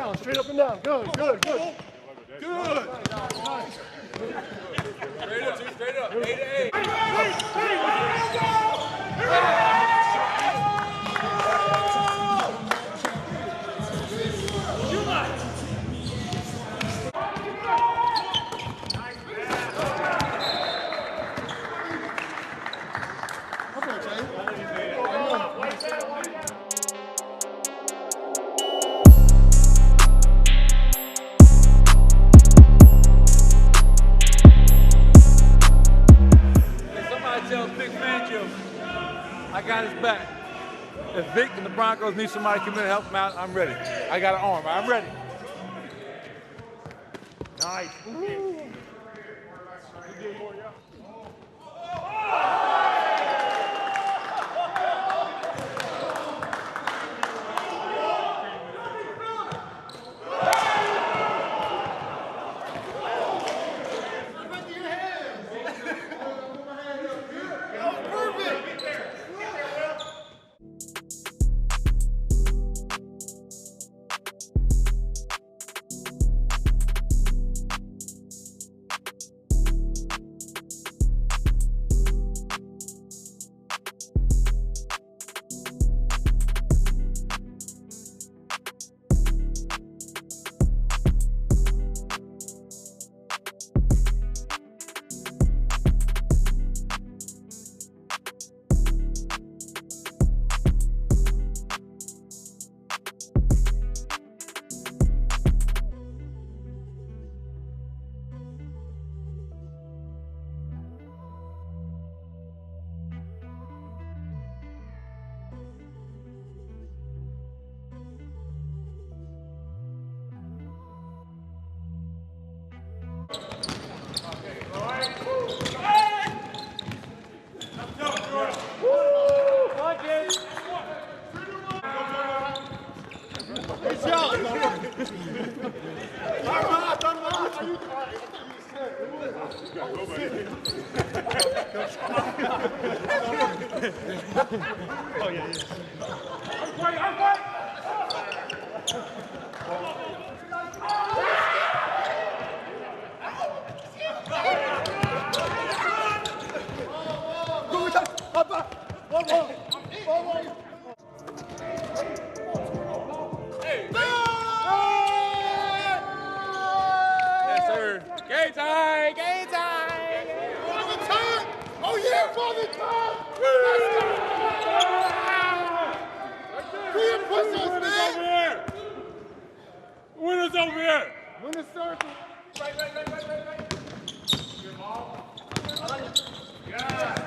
down, straight up and down. Good, good, good. Good. Nice. Straight up. 8 to 8. I got his back. If Vic and the Broncos need somebody to come in and help them out, I'm ready. I got an arm. I'm ready. Nice. Yes, sir. Game time! Game time! Father time! Oh yeah, Father time! Reinforce us, man! Winners over here! Winner circle. Right. Good ball. Yeah.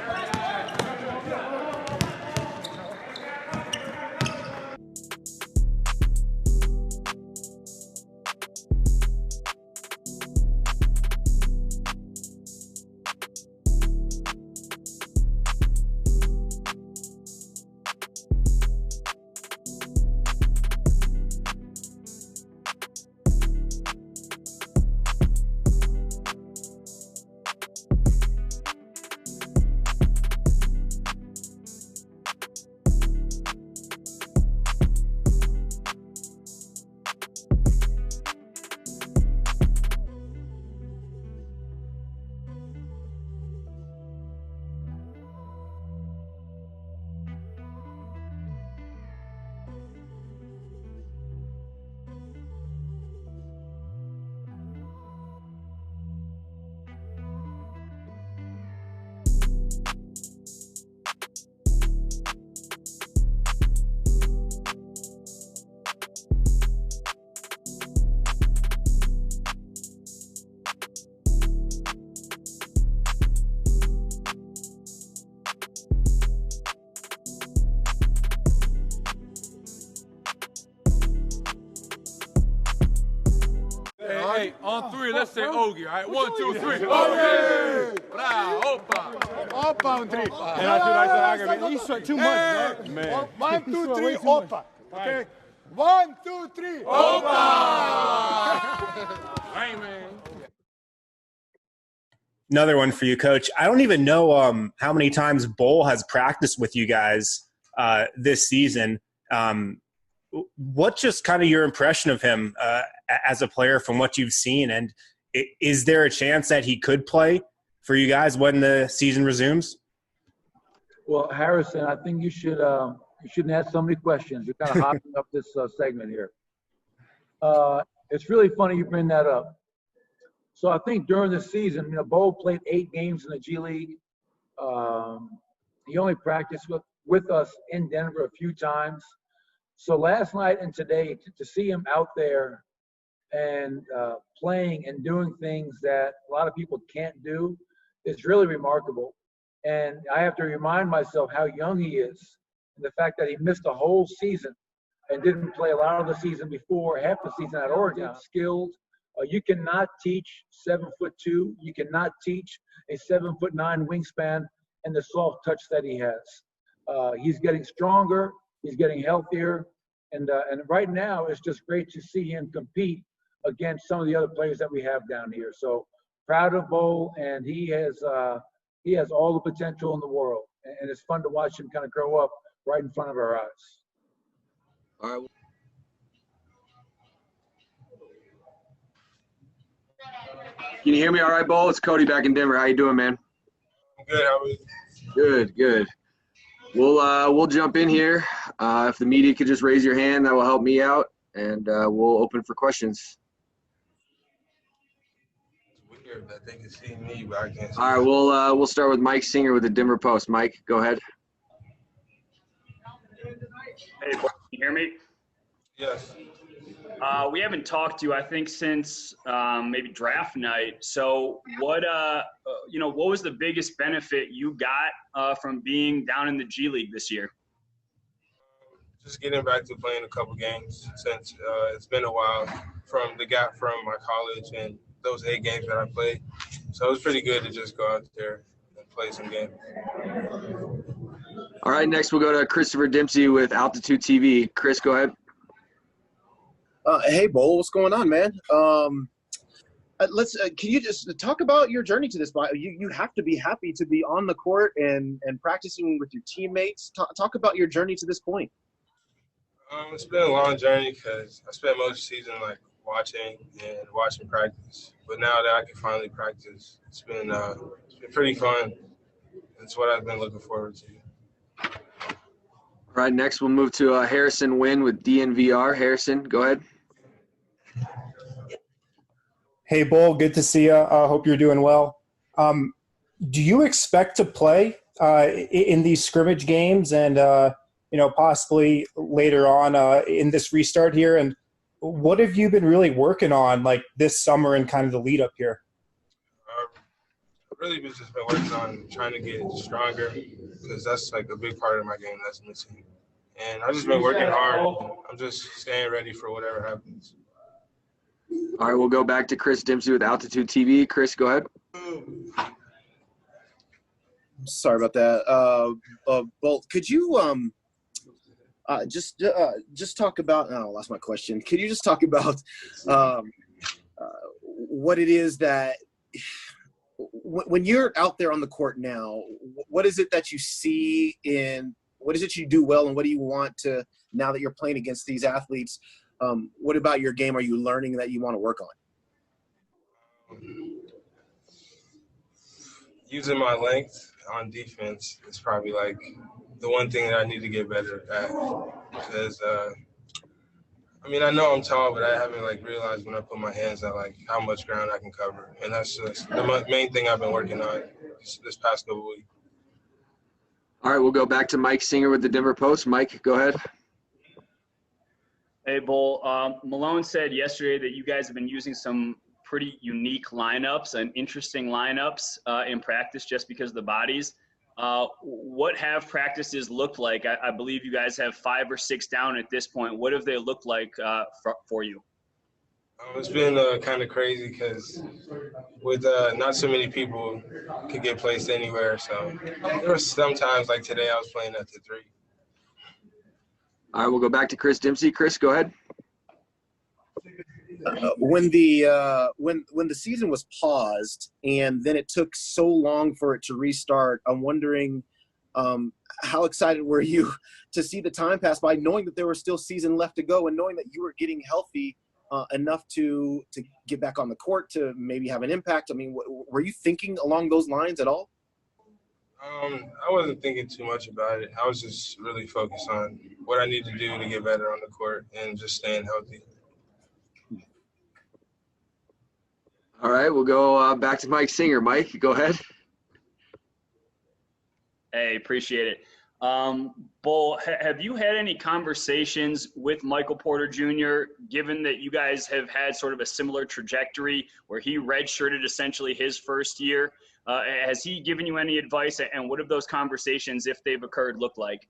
Hey, on three, let's say Ogie, all right? 1, 2, 3. Ogie! Bravo, opa! Opa, un three. And I said, He shot too much, right? Man. 1, 2, 3, opa. Okay? 1, 2, 3, Opa! Hey, man. Another one for you, Coach. I don't even know how many times Bol has practiced with you guys this season. What's just kind of your impression of him as a player from what you've seen? And is there a chance that he could play for you guys when the season resumes? Well, Harrison, I think you shouldn't ask so many questions. You're kind of hopping up this segment here. It's really funny you bring that up. So I think during the season, Bol played 8 games in the G League. He only practiced with us in Denver a few times. So last night and today, to see him out there and playing and doing things that a lot of people can't do is really remarkable. And I have to remind myself how young he is, and the fact that he missed a whole season and didn't play a lot of the season before, half the season at Oregon. Skilled. You cannot teach 7'2". You cannot teach a 7'9" wingspan and the soft touch that he has. He's getting stronger. He's getting healthier, and right now it's just great to see him compete against some of the other players that we have down here. So proud of Bol, and he has all the potential in the world, and it's fun to watch him kind of grow up right in front of our eyes. All right. Can you hear me all right, Bol? It's Cody back in Denver. How you doing, man? I'm good. How are you? Good, good. We'll jump in here. If the media could just raise your hand, that will help me out, and we'll open for questions. It's weird that they can see me, but I can't see. All right, we'll start with Mike Singer with the Denver Post. Mike, go ahead. Hey, Bol, can you hear me? Yes. We haven't talked to you, I think, since maybe draft night. So what was the biggest benefit you got from being down in the G League this year? Just getting back to playing a couple games since it's been a while from the gap from my college and those 8 games that I played. So it was pretty good to just go out there and play some games. All right, next we'll go to Christopher Dempsey with Altitude TV. Chris, go ahead. Hey, Bol, what's going on, man? Can you just talk about your journey to this point? You have to be happy to be on the court and practicing with your teammates. Talk about your journey to this point. It's been a long journey because I spent most of the season watching practice. But now that I can finally practice, it's been pretty fun. It's what I've been looking forward to. All right, next we'll move to Harrison Wynn with DNVR. Harrison, go ahead. Hey, Bol, good to see you. Hope you're doing well. Do you expect to play in these scrimmage games and, possibly later on in this restart here? And what have you been really working on like this summer and kind of the lead up here? I've really just been working on trying to get stronger because that's like a big part of my game that's missing. And I've just been working hard. I'm just staying ready for whatever happens. All right, we'll go back to Chris Dempsey with Altitude TV. Chris, go ahead. Sorry about that. Bol, could you just talk about – I lost my question. Could you just talk about what it is that when you're out there on the court now, what is it that you see in – what is it you do well, and what do you want to – now that you're playing against these athletes, what about your game are you learning that you want to work on? Using my length on defense is probably like the one thing that I need to get better at because I know I'm tall, but I haven't like realized when I put my hands out like how much ground I can cover, and that's just the main thing I've been working on this past couple weeks. All right, we'll go back to Mike Singer with the Denver Post. Mike, go ahead. Hey, Bol. Malone said yesterday that you guys have been using some pretty unique lineups and interesting lineups in practice just because of the bodies. What have practices looked like? I believe you guys have 5 or 6 down at this point. What have they looked like for you? It's been kind of crazy because with not so many people could get placed anywhere. So there were some times like today I was playing at the 3. All right, we'll go back to Chris Dempsey. Chris, go ahead. When the season was paused and then it took so long for it to restart, I'm wondering How excited were you to see the time pass by, knowing that there was still season left to go and knowing that you were getting healthy enough to get back on the court, to maybe have an impact? I mean, were you thinking along those lines at all? I wasn't thinking too much about it. I was just really focused on what I need to do to get better on the court and just staying healthy. All right, we'll go back to Mike Singer. Mike, go ahead. Hey, appreciate it. Bol, have you had any conversations with Michael Porter Jr., given that you guys have had sort of a similar trajectory where he redshirted essentially his first year? Has he given you any advice, and what have those conversations, if they've occurred, looked like?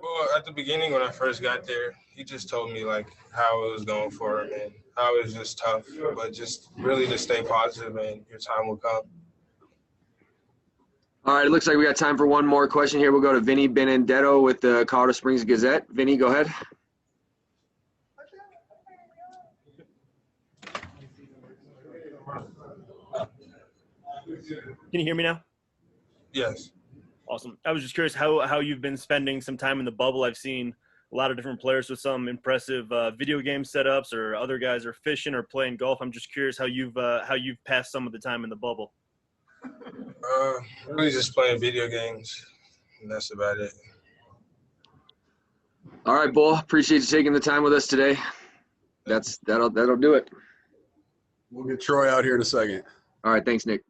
Well, at the beginning when I first got there, he just told me like how it was going for him and how it was just tough, but just really to stay positive and your time will come. All right, it looks like we got time for one more question here. We'll go to Vinny Benedetto with the Colorado Springs Gazette. Vinny, go ahead. Can you hear me now? Yes. Awesome. I was just curious how you've been spending some time in the bubble. I've seen a lot of different players with some impressive video game setups, or other guys are fishing or playing golf. I'm just curious how you've passed some of the time in the bubble. Really just playing video games, and that's about it. All right, Bol, appreciate you taking the time with us today. That'll do it. We'll get Troy out here in a second. All right, thanks, Nick.